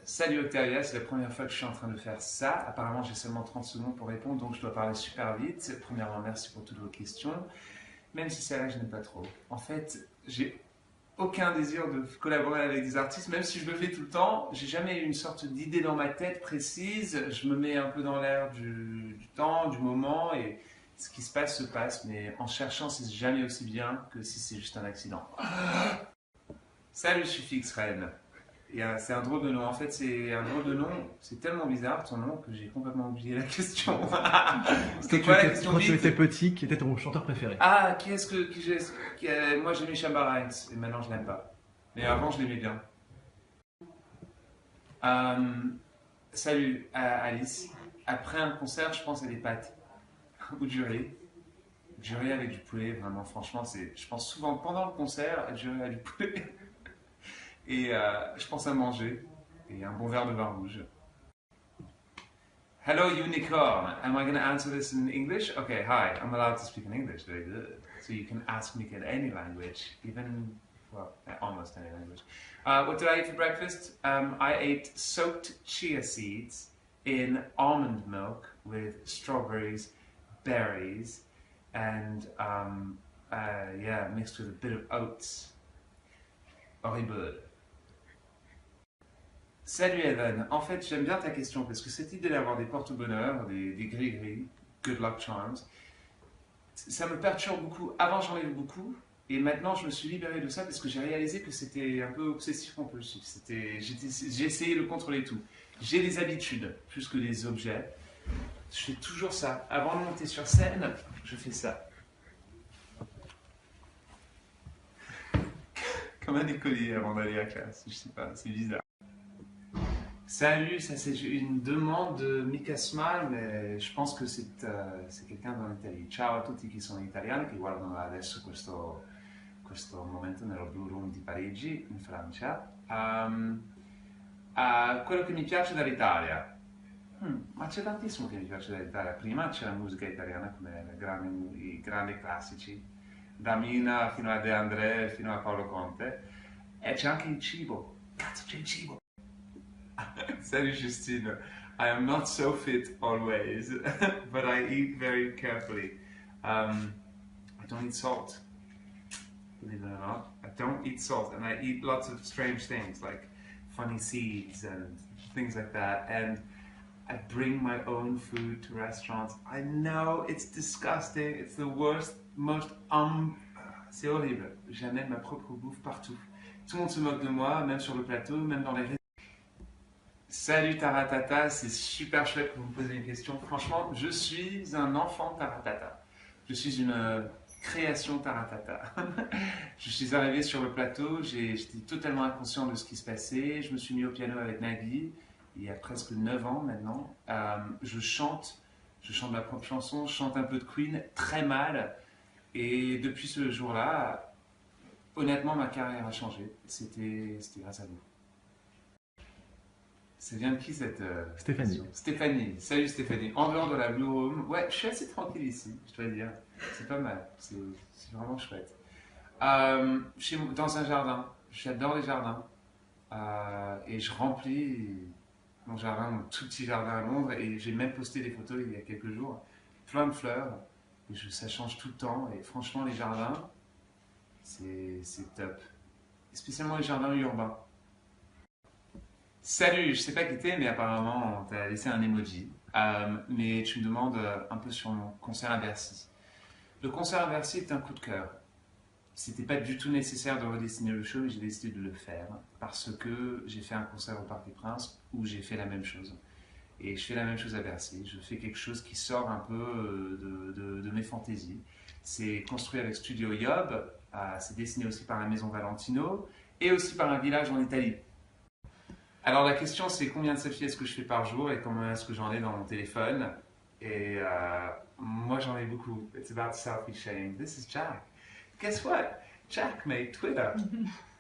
Salut Octavia, c'est la première fois que je suis en train de faire ça. Apparemment, j'ai seulement 30 secondes pour répondre, donc je dois parler super vite. Premièrement, merci pour toutes vos questions, même si celle-là, je n'aime pas trop. En fait, j'ai aucun désir de collaborer avec des artistes, même si je le fais tout le temps. J'ai jamais eu une sorte d'idée dans ma tête précise. Je me mets un peu dans l'air du temps, du moment, et ce qui se passe, mais en cherchant, c'est jamais aussi bien que si c'est juste un accident. Salut, je suis Fix Ren. C'est un drôle de nom. En fait, c'est un drôle de nom. C'est tellement bizarre ton nom que j'ai complètement oublié la question. C'était quoi la question Quand tu vite? étais petit, qui était ton chanteur préféré? Ah, qui est-ce que. Moi, j'aimais Shabba Rhimes et maintenant je l'aime pas. Mais avant, je l'aimais bien. Euh, Salut, Alice. Après un concert, je pense à des pâtes ou du riz. Du riz avec du poulet, vraiment, franchement, je pense souvent pendant le concert à du riz avec du poulet. Et je pense à manger et un bon verre de vin rouge. Hello, unicorn. Am I going to answer this in English? Okay, hi. I'm allowed to speak in English. Very good. So you can ask me in any language, even, well, almost any language. What did I eat for breakfast? I ate soaked chia seeds in almond milk with strawberries, berries, and yeah, mixed with a bit of oats. Horrible. Salut Evan, en fait j'aime bien ta question parce que cette idée d'avoir des porte-bonheur, des gris-gris, good luck charms, ça me perturbe beaucoup. Avant j'en avais beaucoup et maintenant je me suis libéré de ça parce que j'ai réalisé que c'était un peu obsessif compulsif. J'ai essayé de contrôler tout. J'ai des habitudes plus que des objets. Je fais toujours ça. Avant de monter sur scène, je fais ça. Comme un écolier avant d'aller à classe, je sais pas, c'est bizarre. Salut, ça c'est une demande de Mika Smile, mais je pense que c'est quelqu'un dans l'Italie. Ciao a tutti chi sono italiani che guardano adesso questo momento nello Blue Room di Parigi, in Francia. Quello che mi piace dall'Italia. Ma c'è tantissimo che mi piace dall'Italia. Prima c'è la musica italiana come i grandi classici, da Mina fino a De André, fino a Paolo Conte. E c'è anche il cibo. Cazzo, c'è il cibo! Salut Justine. I am not so fit always, but I eat very carefully. I don't eat salt, believe it or not. I don't eat salt, and I eat lots of strange things like funny seeds and things like that. And I bring my own food to restaurants. I know it's disgusting. It's the worst, most c'est horrible. J'amène ma propre bouffe partout. Tout le monde se moque de moi, même sur le plateau, même dans les. Salut Taratata, c'est super chouette que vous me posez une question. Franchement, je suis un enfant Taratata. Je suis une création Taratata. Je suis arrivé sur le plateau, j'étais totalement inconscient de ce qui se passait. Je me suis mis au piano avec Nagui, il y a presque 9 ans maintenant. Je chante ma propre chanson, je chante un peu de Queen, très mal. Et depuis ce jour-là, honnêtement, ma carrière a changé. C'était grâce à vous. Ça vient de qui cette Stéphanie. Stéphanie. Salut Stéphanie. En dehors de la Blue Room, ouais, je suis assez tranquille ici, je dois dire. C'est pas mal, c'est vraiment chouette. Dans un jardin, j'adore les jardins. Et je remplis mon jardin, mon tout petit jardin à Londres. Et j'ai même posté des photos il y a quelques jours. Plein de fleurs. Et ça change tout le temps. Et franchement, les jardins, c'est top. Et spécialement les jardins urbains. Salut, je sais pas qui t'es, mais apparemment, on t'a laissé un emoji. Mais tu me demandes un peu sur mon concert à Bercy. Le concert à Bercy est un coup de cœur. C'était pas du tout nécessaire de redessiner le show, mais j'ai décidé de le faire parce que j'ai fait un concert au Parc des Princes où j'ai fait la même chose. Et je fais la même chose à Bercy. Je fais quelque chose qui sort un peu de mes fantaisies. C'est construit avec Studio Yob, c'est dessiné aussi par la Maison Valentino et aussi par un village en Italie. Alors la question c'est combien de selfies est-ce que je fais par jour et combien est-ce que j'en ai dans mon téléphone. Et moi j'en ai beaucoup. It's about selfie shame. This is Jack. Guess what? Jack made Twitter.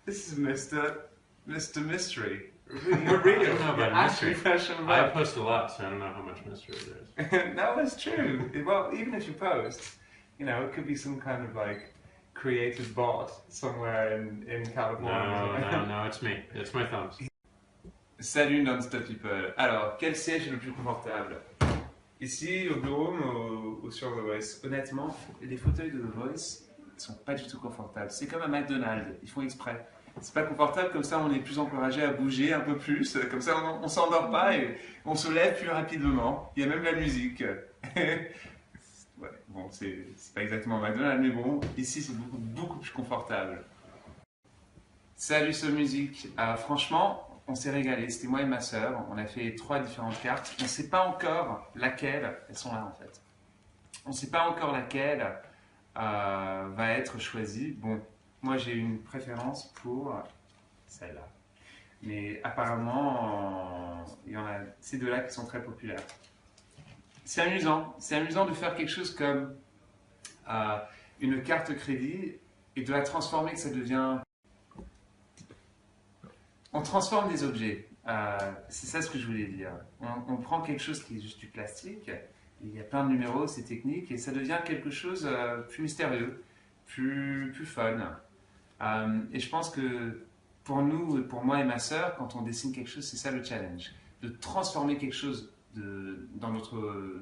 This is Mr. Mystery. We're real. I don't know about Actually, mystery. fashion I web. post a lot, so I don't know how much mystery there is. No, it's true. Well, even if you post, you know, it could be some kind of like created bot somewhere in California. No, it's me. It's my thumbs. Salut Non-Stop People. Alors, quel siège est le plus confortable? Ici, au Blue Room ou sur The Voice? Honnêtement, les fauteuils de The Voice ne sont pas du tout confortables. C'est comme à McDonald's, ils font exprès. C'est pas confortable, comme ça on est plus encouragé à bouger un peu plus, comme ça on s'endort pas et on se lève plus rapidement. Il y a même la musique. Ouais, bon, c'est pas exactement McDonald's, mais bon, ici c'est beaucoup plus confortable. Salut ce musique. Franchement, on s'est régalé. C'était moi et ma sœur. On a fait 3 différentes cartes. On ne sait pas encore laquelle. Elles sont là en fait. On ne sait pas encore laquelle va être choisie. Bon, moi j'ai une préférence pour celle-là. Mais apparemment, il y en a ces deux-là qui sont très populaires. C'est amusant. C'est amusant de faire quelque chose comme une carte crédit et de la transformer que ça devient. On transforme des objets. C'est ça ce que je voulais dire. On prend quelque chose qui est juste du plastique. Il y a plein de numéros, c'est technique et ça devient quelque chose plus mystérieux, plus fun. Et je pense que pour nous, pour moi et ma sœur, quand on dessine quelque chose, c'est ça le challenge. De transformer quelque chose dans notre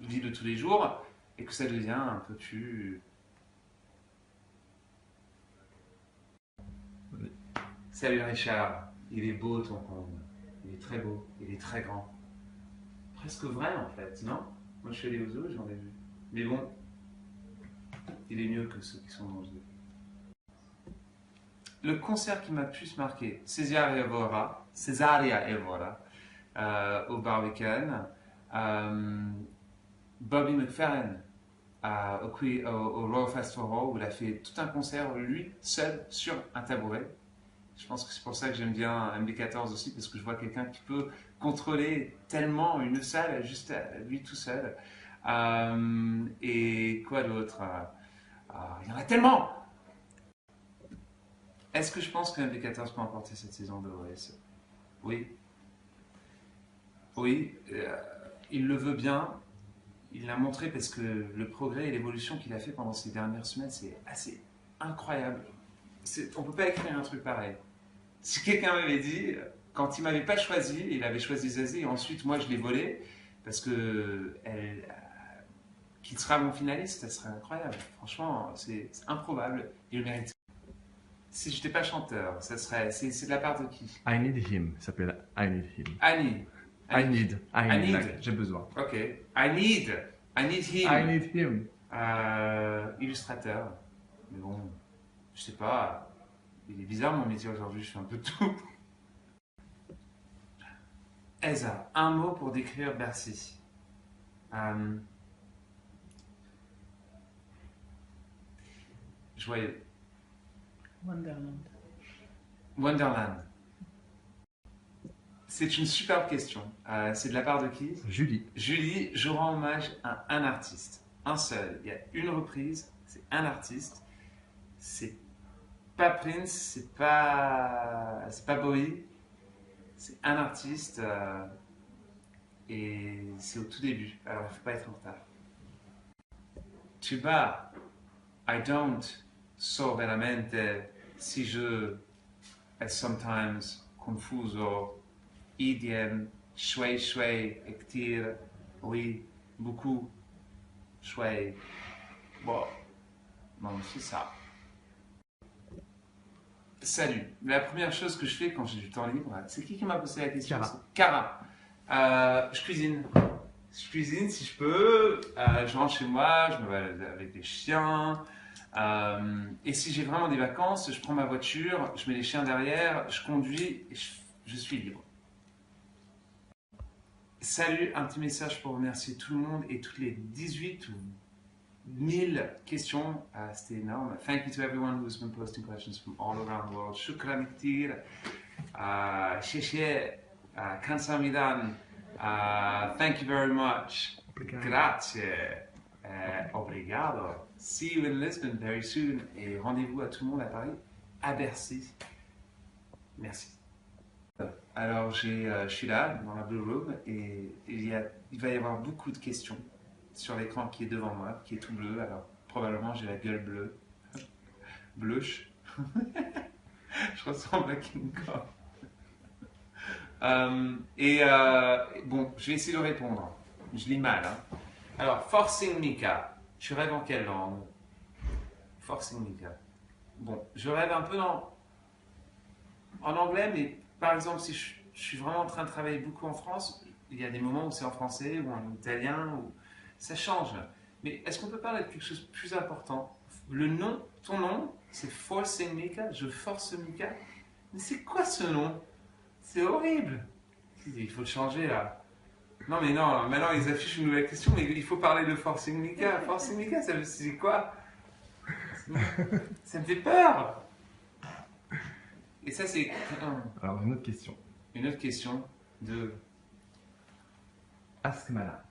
vie de tous les jours et que ça devient un peu plus... Salut Richard, il est beau ton comble. Il est très beau, il est très grand. Presque vrai en fait, non? Moi je suis allé aux zoos, j'en ai vu. Mais bon, il est mieux que ceux qui sont dans le zoo. Le concert qui m'a le plus marqué, Cesaria Evora, au Barbican, Bobby McFerrin au Royal Festival Hall où il a fait tout un concert lui seul sur un tabouret. Je pense que c'est pour ça que j'aime bien MB14 aussi parce que je vois quelqu'un qui peut contrôler tellement une salle juste lui tout seul. Et quoi d'autre? Il y en a tellement! Est-ce que je pense que MB14 peut emporter cette saison de OS? Oui. Oui, il le veut bien. Il l'a montré parce que le progrès et l'évolution qu'il a fait pendant ces dernières semaines, c'est assez incroyable. On ne peut pas écrire un truc pareil. Si quelqu'un m'avait dit, quand il ne m'avait pas choisi, il avait choisi Zazie et ensuite moi je l'ai volé parce que qu'il sera mon finaliste, ça serait incroyable. Franchement, c'est improbable. Il le mérite. Si je n'étais pas chanteur, ça serait. C'est de la part de qui? I Need Him, ça s'appelle I Need Him. Annie. I need. Need. J'ai besoin. Ok. I need him. I need him. Illustrateur. Mais bon, je sais pas. Il est bizarre mon métier aujourd'hui, je fais un peu de tout. Eza, un mot pour décrire Bercy. Joyeux. Wonderland. Wonderland. C'est une superbe question. C'est de la part de qui? Julie. Julie, je rends hommage à un artiste. Un seul. Il y a une reprise, c'est un artiste. C'est pas Prince, c'est pas Bowie. C'est un artiste et c'est au tout début. Alors il ne faut pas être en retard. Tuba, I don't so veramente si je è sometimes confuso. Idem, shui, ektir, oui, beaucoup, shui. Bon, c'est ça. Salut. La première chose que je fais quand j'ai du temps libre, c'est qui m'a posé la question? Cara. Je cuisine. Je cuisine si je peux. Je rentre chez moi, je me balade avec les chiens. Et si j'ai vraiment des vacances, je prends ma voiture, je mets les chiens derrière, je conduis et je suis libre. Salut, un petit message pour remercier tout le monde et toutes les 18 ou 1000 questions. C'était énorme. Thank you to everyone who's been posting questions from all around the world. Shukran ktir. Sheshe. Kansamidan. Thank you very much. Grazie. Obrigado. See you in Lisbon very soon. Et rendez-vous à tout le monde à Paris, à Bercy. Merci. Alors, je suis là, dans la Blue Room, et il va y avoir beaucoup de questions sur l'écran qui est devant moi, qui est tout bleu. Alors, probablement, j'ai la gueule bleue. Bleuche. Je ressemble à King Kong. Bon, je vais essayer de répondre. Je lis mal. Hein. Alors, Forcing Mika, tu rêves en quelle langue? Forcing Mika. Bon, je rêve un peu en anglais, mais par exemple, si je suis vraiment en train de travailler beaucoup en France, il y a des moments où c'est en français ou en italien, ou ça change. Mais est-ce qu'on peut parler de quelque chose de plus important? Le nom, ton nom, c'est Forcing Mika, je force Mika. Mais c'est quoi ce nom? C'est horrible. Il faut le changer là. Non mais non, maintenant ils affichent une nouvelle question, mais il faut parler de Forcing Mika. Forcing Mika, c'est quoi? Ça me fait peur. Et ça c'est... Alors, une autre question. Une autre question de... Askmala.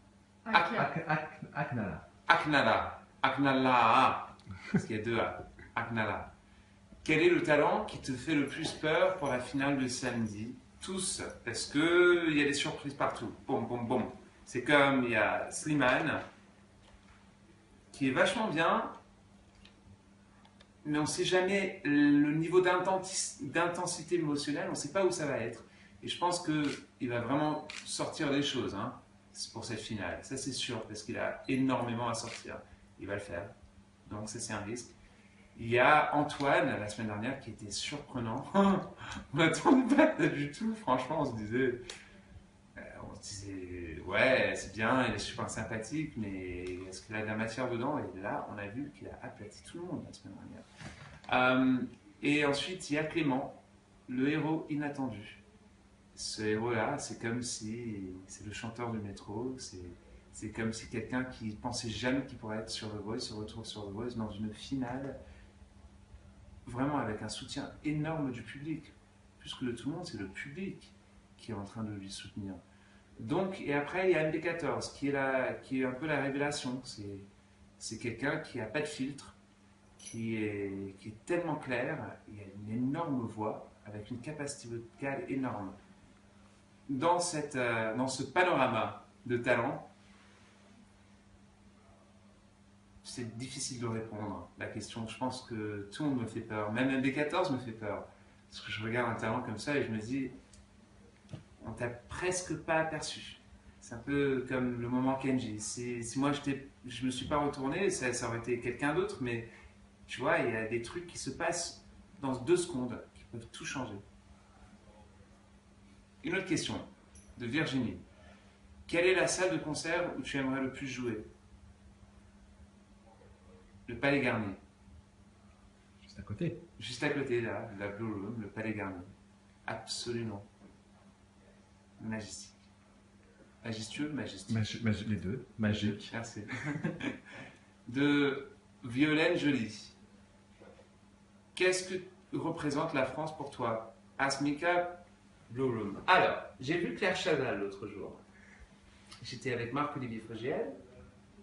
Aknala. Aknala. Aknala. Parce qu'il y a deux A. Aknala. Quel est le talent qui te fait le plus peur pour la finale de samedi? Tous, parce qu'il y a des surprises partout. Bon, bon, bon. C'est comme il y a Slimane, qui est vachement bien, mais on ne sait jamais le niveau d'intensité émotionnelle, on ne sait pas où ça va être. Et je pense qu'il va vraiment sortir des choses hein, pour cette finale. Ça, c'est sûr, parce qu'il a énormément à sortir. Il va le faire. Donc, ça, c'est un risque. Il y a Antoine, la semaine dernière, qui était surprenant. On n'attendait pas du tout. Franchement, on se disait, ouais, c'est bien, il est super sympathique, mais est-ce qu'il a de la matière dedans? Et là, on a vu qu'il a aplati tout le monde la semaine dernière. Et ensuite, il y a Clément, le héros inattendu. Ce héros-là, c'est comme si c'est le chanteur du métro, c'est comme si quelqu'un qui pensait jamais qu'il pourrait être sur The Voice se retrouve sur The Voice dans une finale, vraiment avec un soutien énorme du public. Plus que de tout le monde, c'est le public qui est en train de lui soutenir. Donc, et après, il y a MD14, qui est un peu la révélation. C'est quelqu'un qui n'a pas de filtre, qui est tellement clair, il a une énorme voix, avec une capacité vocale énorme. Dans ce panorama de talent, c'est difficile de répondre la question. Je pense que tout le monde me fait peur. Même MD14 me fait peur. Parce que je regarde un talent comme ça et je me dis, on t'a presque pas aperçu. C'est un peu comme le moment Kenji. Si moi je me suis pas retourné, ça aurait été quelqu'un d'autre, mais tu vois, il y a des trucs qui se passent dans 2 secondes qui peuvent tout changer. Une autre question de Virginie. Quelle est la salle de concert où tu aimerais le plus jouer? Le Palais Garnier. Juste à côté. Juste à côté, là, la Blue Room, le Palais Garnier. Absolument. Majestique. Majestueux, majestique. Les deux. Magique. Merci. De Violaine Joly. Qu'est-ce que représente la France pour toi? Asmika, Blue Room. Alors, j'ai vu Claire Chazal l'autre jour. J'étais avec Marc-Olivier Fogiel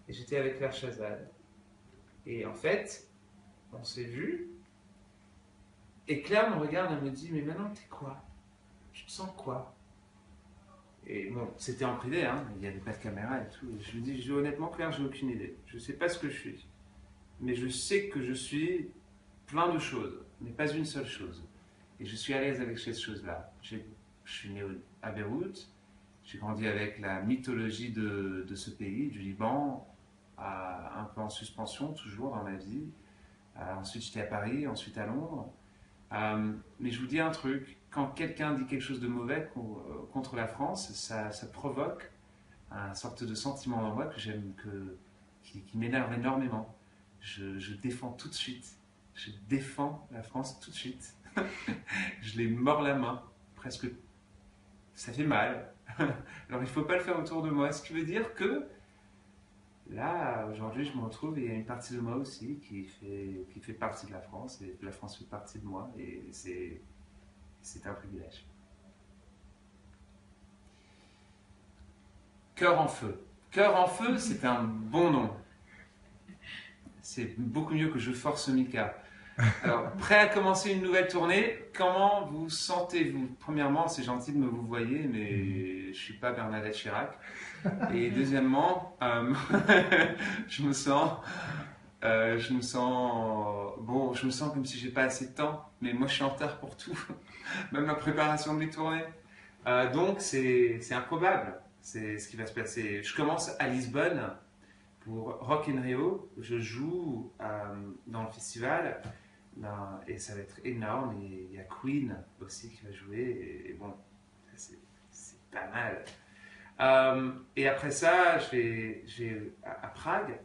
et j'étais avec Claire Chazal. Et en fait, on s'est vus. Et Claire me regarde, elle me dit, mais maintenant t'es quoi? Tu te sens quoi? Et bon, c'était en privé, hein, il n'y avait pas de caméra et tout. Et je lui dis, honnêtement, Claire, j'ai aucune idée. Je ne sais pas ce que je suis. Mais je sais que je suis plein de choses, mais pas une seule chose. Et je suis à l'aise avec cette chose-là. Je suis né à Beyrouth. J'ai grandi avec la mythologie de ce pays, du Liban, un peu en suspension, toujours dans ma vie. Ensuite, j'étais à Paris, ensuite à Londres. Mais je vous dis un truc, quand quelqu'un dit quelque chose de mauvais contre la France, ça provoque une sorte de sentiment en moi que j'aime, qui m'énerve énormément. Je défends tout de suite. Je défends la France tout de suite. Je les mords la main, presque. Ça fait mal. Alors il ne faut pas le faire autour de moi. Ce qui veut dire que là, aujourd'hui, je me retrouve et il y a une partie de moi aussi qui fait partie de la France et la France fait partie de moi et c'est un privilège. Cœur en feu. Cœur en feu, c'est un bon nom. C'est beaucoup mieux que je force Mika. Alors, prêt à commencer une nouvelle tournée, comment vous sentez-vous? Premièrement, c'est gentil de me vous voyer, mais je ne suis pas Bernadette Chirac. Et deuxièmement, je me sens comme si j'ai pas assez de temps, mais moi je suis en retard pour tout, même la préparation de mes tournées. Donc c'est improbable, c'est ce qui va se passer. Je commence à Lisbonne pour Rock in Rio. Je joue dans le festival et ça va être énorme. Et il y a Queen aussi qui va jouer. Et bon, c'est pas mal. Et après ça, je vais à Prague,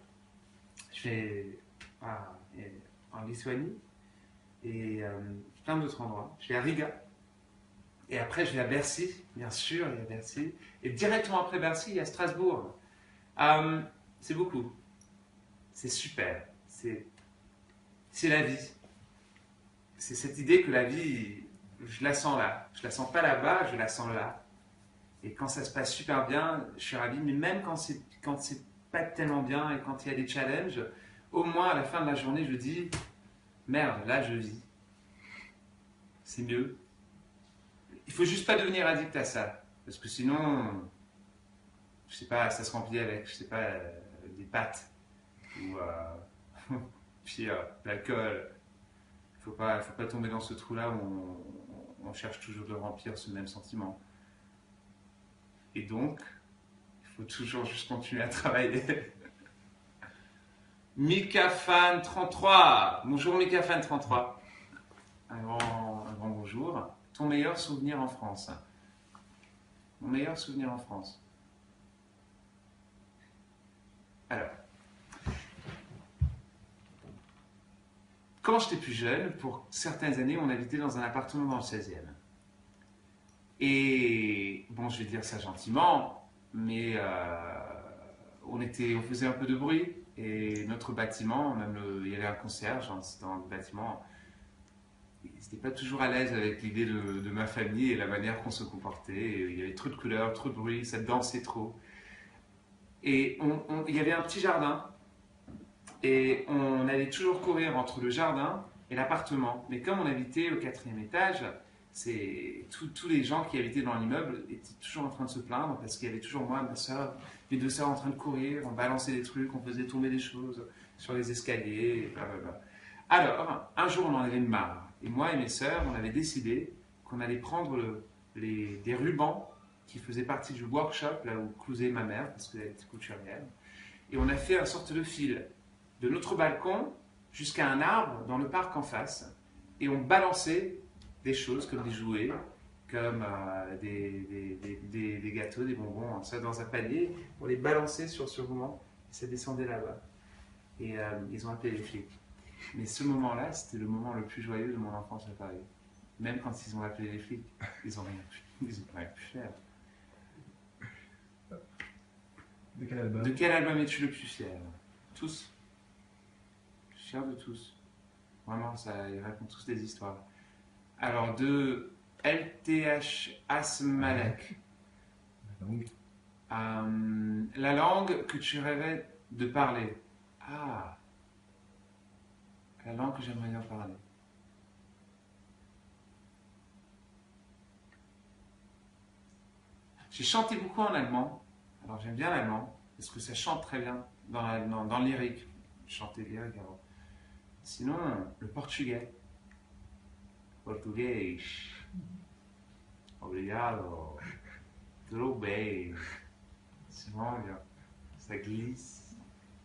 je vais en Lituanie et plein d'autres endroits. Je vais à Riga. Et après, je vais à Bercy, bien sûr, il y a Bercy. Et directement après Bercy, il y a Strasbourg. C'est beaucoup. C'est super. C'est la vie. C'est cette idée que la vie, je la sens là. Je la sens pas là-bas, je la sens là. Et quand ça se passe super bien, je suis ravi. Mais même quand c'est pas tellement bien et quand il y a des challenges, au moins à la fin de la journée, je dis merde, là je vis. C'est mieux. Il faut juste pas devenir addict à ça. Parce que sinon, je sais pas, ça se remplit avec, je sais pas, des pâtes. Ou pire, l'alcool. Il faut pas tomber dans ce trou-là où on cherche toujours de remplir ce même sentiment. Et donc, il faut toujours juste continuer à travailler. MikaFan33. Bonjour MikaFan33. Un grand bonjour. Ton meilleur souvenir en France? Mon meilleur souvenir en France. Alors, quand j'étais plus jeune, pour certaines années, on habitait dans un appartement dans le 16e. Et, bon, je vais dire ça gentiment, mais on faisait un peu de bruit. Et notre bâtiment, il y avait un concierge dans le bâtiment. Il n'était pas toujours à l'aise avec l'idée de ma famille et la manière qu'on se comportait. Et il y avait trop de couleurs, trop de bruit, ça dansait trop. Et il y avait un petit jardin. Et on allait toujours courir entre le jardin et l'appartement. Mais comme on habitait au 4e étage, tous les gens qui habitaient dans l'immeuble étaient toujours en train de se plaindre parce qu'il y avait toujours moi, ma soeur, mes deux sœurs en train de courir, on balançait des trucs, on faisait tomber des choses sur les escaliers, et blablabla. Alors, un jour, on en avait marre. Et moi et mes sœurs, on avait décidé qu'on allait prendre des rubans qui faisaient partie du workshop, là où cousait ma mère, parce qu'elle était couturière. Et on a fait une sorte de fil de notre balcon jusqu'à un arbre dans le parc en face. Et on balançait des choses comme des jouets, comme des gâteaux, des bonbons, ça dans un panier. On les balançait sur ce ruban et ça descendait là-bas. Et ils ont appelé les flics. Mais ce moment-là, c'était le moment le plus joyeux de mon enfance à Paris. Même quand ils ont appelé les flics, ils n'ont rien pu faire. De quel album? De quel album es-tu le plus fier? Tous. Je suis fier de tous. Vraiment, ils racontent tous des histoires. Alors, de LTH Asmalek. La langue que tu rêvais de parler. Ah. La langue que j'aimerais bien parler. J'ai chanté beaucoup en allemand. Alors j'aime bien l'allemand, parce que ça chante très bien dans le lyrique. Chanter lyrique avant. Sinon, le portugais. Portugais. Obrigado. Tudo bem. C'est vraiment bien. Ça glisse.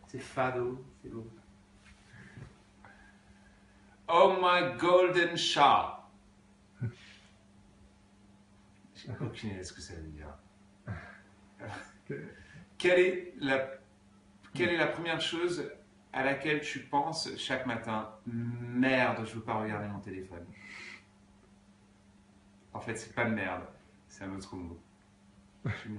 C'est fado. C'est beau. Oh my golden shot. J'ai aucune idée de ce que ça veut dire. Quelle est la première chose à laquelle tu penses chaque matin? Merde, je ne veux pas regarder mon téléphone. En fait, c'est pas merde, c'est un autre mot.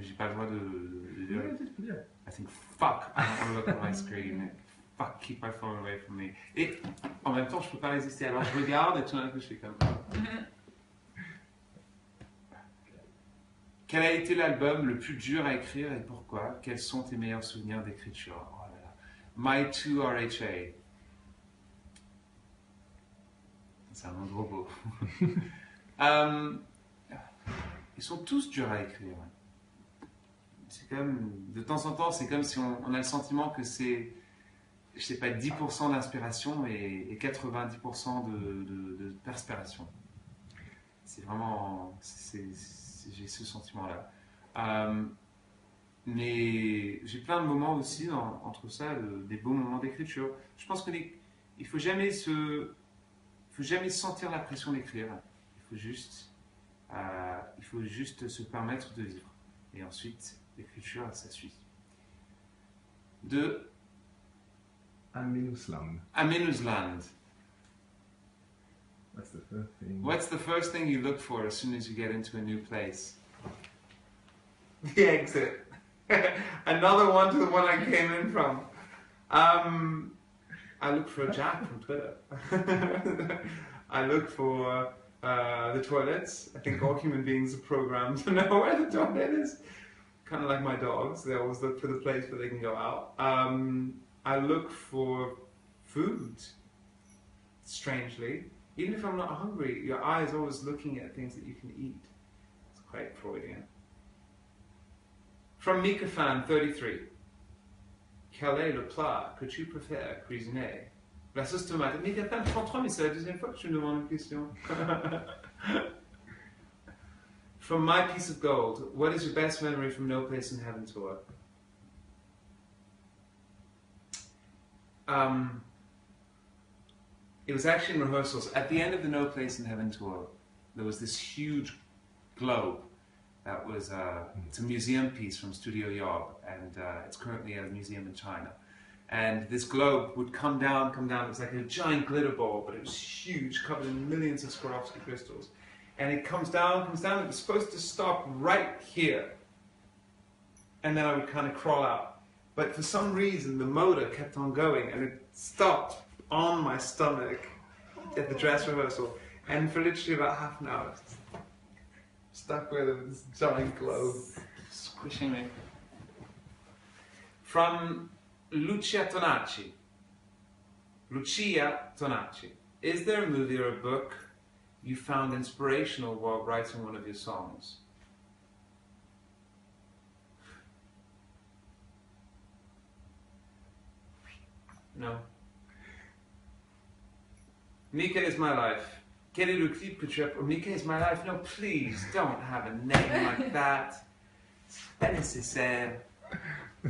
J'ai pas le droit de dire. I think fuck, I don't want to look at my screen. Fuck, keep my phone away from me. Et en même temps, je peux pas résister. Alors je regarde et tout d'un coup, je fais comme. Quel a été l'album le plus dur à écrire et pourquoi? Quels sont tes meilleurs souvenirs d'écriture? Oh là là. My 2 RHA. C'est un nom de robot. Ils sont tous durs à écrire. C'est comme, de temps en temps, c'est comme si on a le sentiment que c'est, je sais pas, 10% d'inspiration et 90% de perspiration. C'est vraiment, c'est j'ai ce sentiment-là. Mais j'ai plein de moments aussi entre ça, des beaux moments d'écriture. Je pense qu'il ne faut jamais sentir la pression d'écrire. Il faut juste se permettre de vivre. Et ensuite, l'écriture, ça suit. De Amenusland. Amenusland. What's the first thing? What's the first thing you look for as soon as you get into a new place? The exit. Another one to the one I came in from. I look for Jack from Twitter. I look for the toilets. I think all human beings are programmed to know where the toilet is. Kind of like my dogs, they always look for the place where they can go out. I look for food, strangely. Even if I'm not hungry, your eye is always looking at things that you can eat. It's quite Freudian. From MikaFan33. Quel est le plat que tu préfères cuisiner? La sauce tomate. MikaFan33, mais c'est la deuxième fois que tu me demandes une question. From My Piece of Gold, what is your best memory from No Place in Heaven tour? It was actually in rehearsals. At the end of the No Place in Heaven tour, there was this huge globe that was, it's a museum piece from Studio Yob, and it's currently at a museum in China. And this globe would come down, it was like a giant glitter ball, but it was huge, covered in millions of Swarovski crystals. And it comes down, it was supposed to stop right here. And then I would kind of crawl out. But for some reason, the motor kept on going, and it stopped on my stomach at the dress rehearsal. And for literally about half an hour, stuck with this giant globe. Squishing me. From Lucia Tonacci. Lucia Tonacci. Is there a movie or a book you found inspirational while writing one of your songs? No. Mika is my life. Quel est le clip que tu as... Mika is my life. No, please, don't have a name like that. C'est pas nécessaire.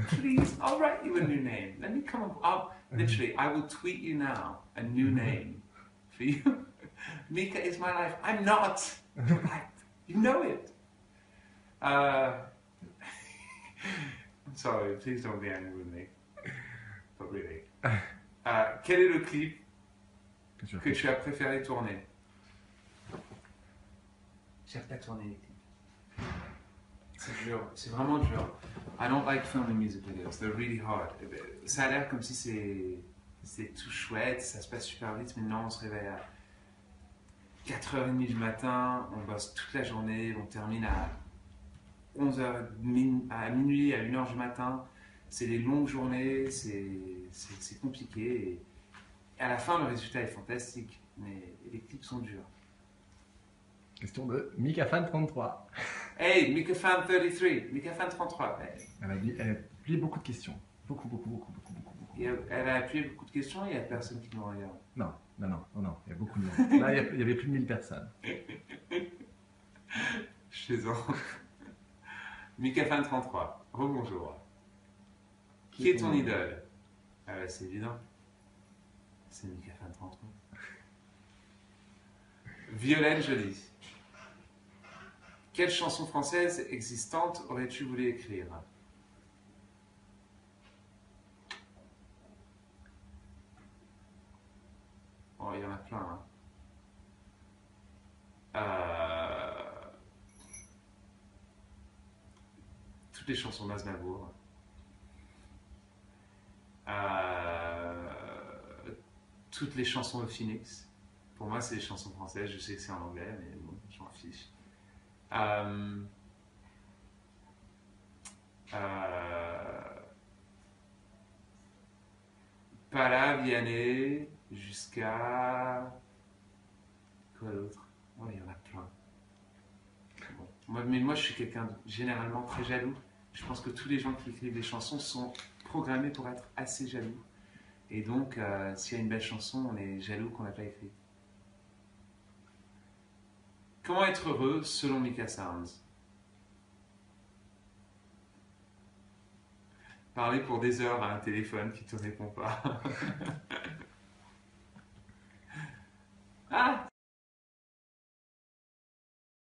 Please, I'll write you a new name. Let me come up. Literally, I will tweet you now a new name for you. Mika is my life. I'm not. You know it. I'm sorry, please don't be angry with me. But really. Quel est le clip que tu as préféré tourner? J'aime pas tourner les clips. C'est dur, c'est vraiment dur. I don't like filming music videos, they're really hard. Ça a l'air comme si c'est tout chouette, ça se passe super vite, mais non, on se réveille à 4h30 du matin, on bosse toute la journée, on termine à 11h, à minuit, à 1h du matin. C'est des longues journées, c'est compliqué. Et à la fin, le résultat est fantastique, mais les clips sont durs. Question de MikaFan33. Hey, MikaFan33, MikaFan33. Elle a publié beaucoup de questions. Beaucoup. Elle a appuyé beaucoup de questions, il n'y a personne qui nous regarde. Non, il y a beaucoup de monde. Là, il y avait plus de 1000 personnes. Je plaisante. MikaFan33, rebonjour. Qui est ton idole? Ah ouais, c'est évident. C'est MikaFan33. Violaine Jolie. Quelle chanson française existante aurais-tu voulu écrire? Oh, il y en a plein. Toutes les chansons d'Aznavour. Toutes les chansons de Phoenix. Pour moi, c'est des chansons françaises. Je sais que c'est en anglais, mais bon, je m'en fiche. Pala, Vianney, jusqu'à... Quoi d'autre? Oh, il y en a plein. Bon. Moi, je suis quelqu'un de généralement très jaloux. Je pense que tous les gens qui écrivent des chansons sont programmés pour être assez jaloux. Et donc, s'il y a une belle chanson, on est jaloux qu'on n'a pas écrit. Comment être heureux selon Mika Sounds? parler pour des heures à un téléphone qui te répond pas.